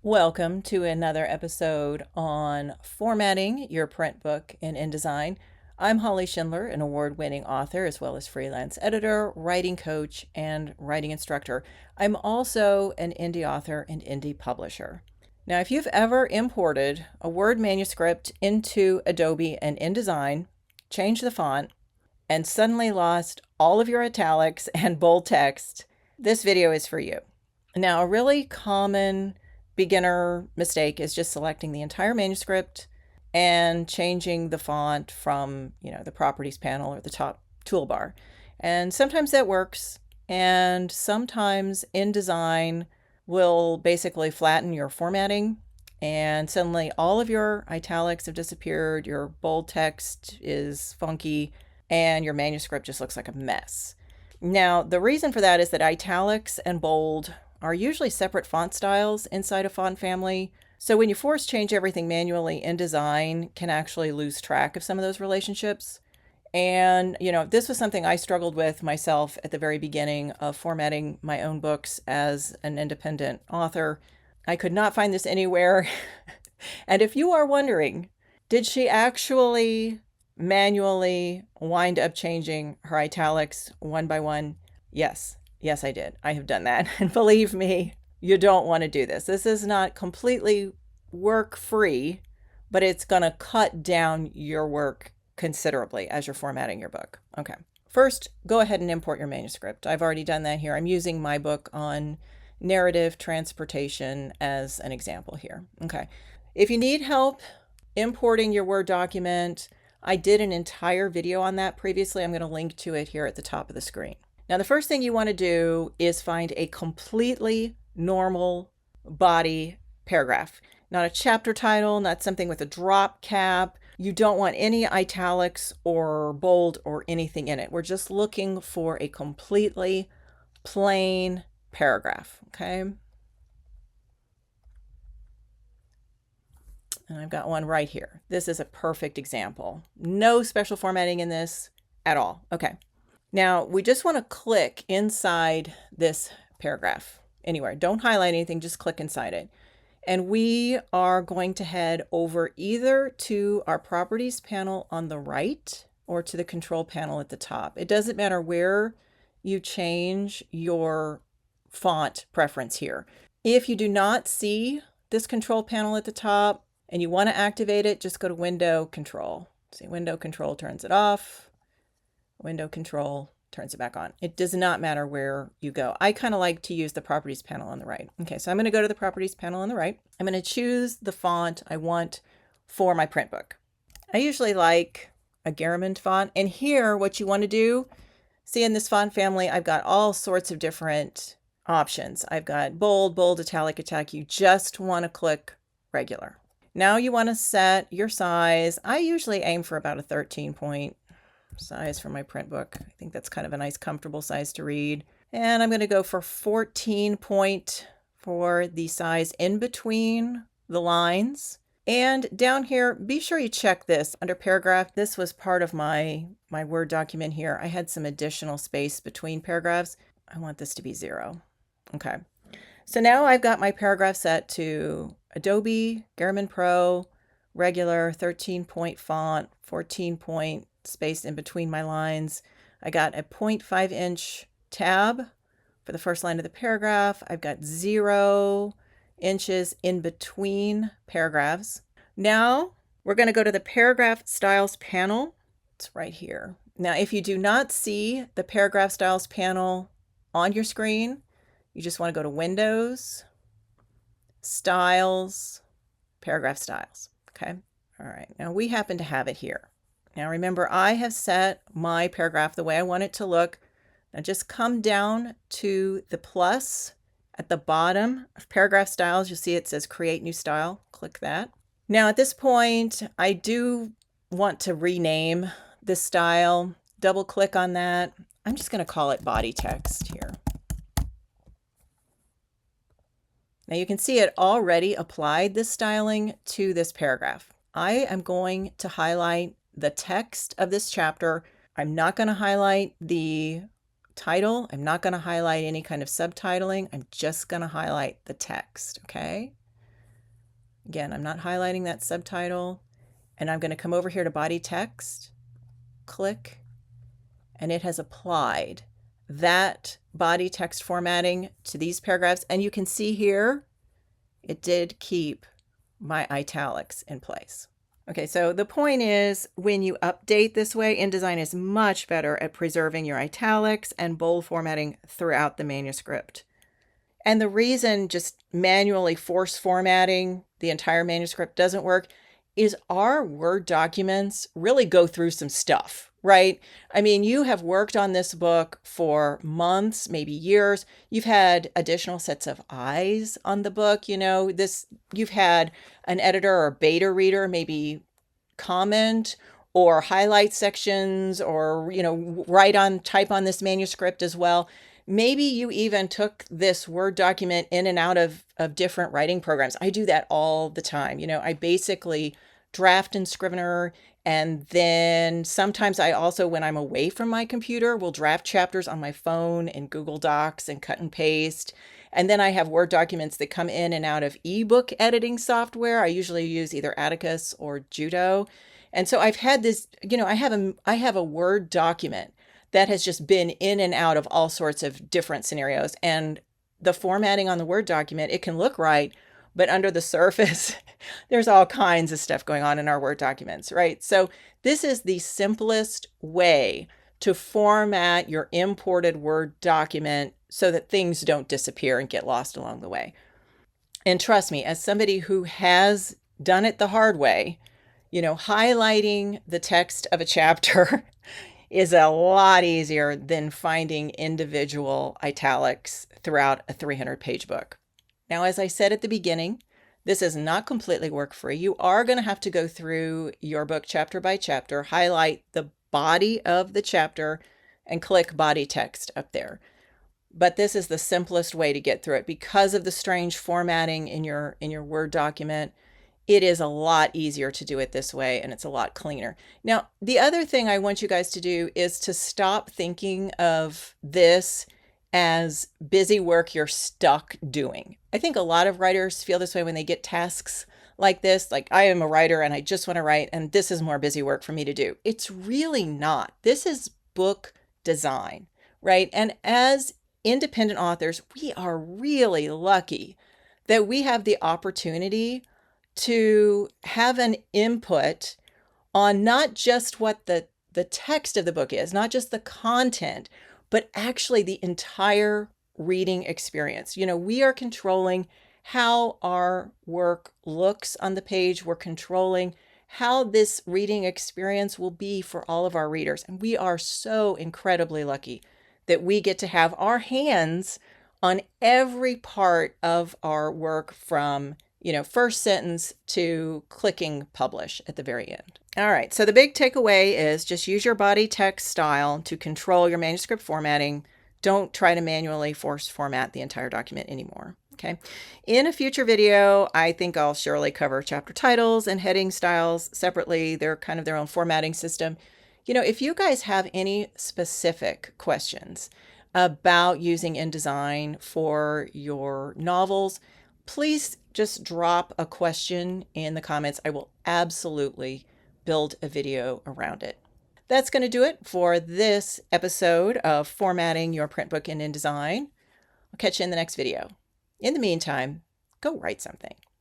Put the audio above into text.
Welcome to another episode on formatting your print book in InDesign. I'm Holly Schindler, an award-winning author as well as freelance editor, writing coach, and writing instructor. I'm also an indie author and indie publisher. Now, if you've ever imported a Word manuscript into Adobe and InDesign, changed the font, and suddenly lost all of your italics and bold text, this video is for you. Now, a really common beginner mistake is just selecting the entire manuscript and changing the font from, the properties panel or the top toolbar. And sometimes that works, and sometimes InDesign will basically flatten your formatting, and suddenly all of your italics have disappeared, your bold text is funky, and your manuscript just looks like a mess. Now, the reason for that is that italics and bold are usually separate font styles inside a font family. So when you force change everything manually, InDesign can actually lose track of some of those relationships. And, this was something I struggled with myself at the very beginning of formatting my own books as an independent author. I could not find this anywhere. And if you are wondering, did she actually manually wind up changing her italics one by one? Yes. Yes, I did. I have done that. And believe me, you don't want to do this. This is not completely work free, but it's going to cut down your work considerably as you're formatting your book. Okay. First, go ahead and import your manuscript. I've already done that here. I'm using my book on narrative transportation as an example here. Okay. If you need help importing your Word document, I did an entire video on that previously. I'm going to link to it here at the top of the screen. Now, the first thing you want to do is find a completely normal body paragraph, not a chapter title, not something with a drop cap. You don't want any italics or bold or anything in it. We're just looking for a completely plain paragraph, okay? And I've got one right here. This is a perfect example. No special formatting in this at all. Okay. Now, we just want to click inside this paragraph anywhere. Don't highlight anything, just click inside it. And we are going to head over either to our properties panel on the right or to the control panel at the top. It doesn't matter where you change your font preference here. If you do not see this control panel at the top and you want to activate it, just go to Window Control. See, Window Control turns it off. Window Control turns it back on. It does not matter where you go. I kind of like to use the properties panel on the right. Okay, so I'm going to go to the properties panel on the right. I'm going to choose the font I want for my print book. I usually like a Garamond font. And here, what you want to do, see in this font family, I've got all sorts of different options. I've got bold, bold, italic, italic. You just want to click regular. Now you want to set your size. I usually aim for about a 13 point size for my print book. I think that's kind of a nice comfortable size to read. And I'm going to go for 14 point for the size in between the lines. And down here, be sure you check this under paragraph. This was part of my Word document here. I had some additional space between paragraphs. I want this to be 0. Okay. So now I've got my paragraph set to Adobe, Garamond Pro, regular 13 point font, 14 point space in between my lines. I got a 0.5 inch tab for the first line of the paragraph. I've got 0 inches in between paragraphs. Now we're going to go to the paragraph styles panel. It's right here. Now, if you do not see the paragraph styles panel on your screen, you just want to go to Windows, Styles, Paragraph Styles. Okay. All right. Now we happen to have it here. Now remember, I have set my paragraph the way I want it to look. Now just come down to the plus at the bottom of paragraph styles. You'll see it says create new style. Click that. Now at this point, I do want to rename this style. Double click on that. I'm just going to call it body text here. Now you can see it already applied this styling to this paragraph. I am going to highlight the text of this chapter. I'm not going to highlight the title. I'm not going to highlight any kind of subtitling. I'm just going to highlight the text, okay? Again, I'm not highlighting that subtitle, and I'm going to come over here to body text, click, and it has applied that body text formatting to these paragraphs. And you can see here, it did keep my italics in place. Okay, so the point is, when you update this way, InDesign is much better at preserving your italics and bold formatting throughout the manuscript. And the reason just manually force formatting the entire manuscript doesn't work is our Word documents really go through some stuff, right? I mean, you have worked on this book for months, maybe years. You've had additional sets of eyes on the book. You've had an editor or beta reader maybe comment or highlight sections or, type on this manuscript as well. Maybe you even took this Word document in and out of different writing programs. I do that all the time. I basically draft in Scrivener, and then sometimes I also, when I'm away from my computer, will draft chapters on my phone in Google Docs and cut and paste. And then I have Word documents that come in and out of ebook editing software. I usually use either Atticus or Judo. And so I've had this, I have a Word document that has just been in and out of all sorts of different scenarios. And the formatting on the Word document, it can look right, but under the surface, there's all kinds of stuff going on in our Word documents, right? So this is the simplest way to format your imported Word document so that things don't disappear and get lost along the way. And trust me, as somebody who has done it the hard way, highlighting the text of a chapter is a lot easier than finding individual italics throughout a 300-page book. Now, as I said at the beginning, this is not completely work-free. You are going to have to go through your book chapter by chapter, highlight the body of the chapter, and click body text up there. But this is the simplest way to get through it. Because of the strange formatting in your Word document, it is a lot easier to do it this way, and it's a lot cleaner. Now, the other thing I want you guys to do is to stop thinking of this as busy work you're stuck doing. I think a lot of writers feel this way when they get tasks like this, like I am a writer and I just want to write, and this is more busy work for me to do. It's really not. This is book design, right? And as independent authors, we are really lucky that we have the opportunity to have an input on not just what the text of the book is, not just the content, but actually the entire reading experience. We are controlling how our work looks on the page. We're controlling how this reading experience will be for all of our readers. And we are so incredibly lucky that we get to have our hands on every part of our work from first sentence to clicking publish at the very end. All right, so the big takeaway is just use your body text style to control your manuscript formatting. Don't try to manually force format the entire document anymore, okay? In a future video, I think I'll surely cover chapter titles and heading styles separately. They're kind of their own formatting system. If you guys have any specific questions about using InDesign for your novels, please just drop a question in the comments. I will absolutely build a video around it. That's going to do it for this episode of Formatting Your Print Book in InDesign. I'll catch you in the next video. In the meantime, go write something.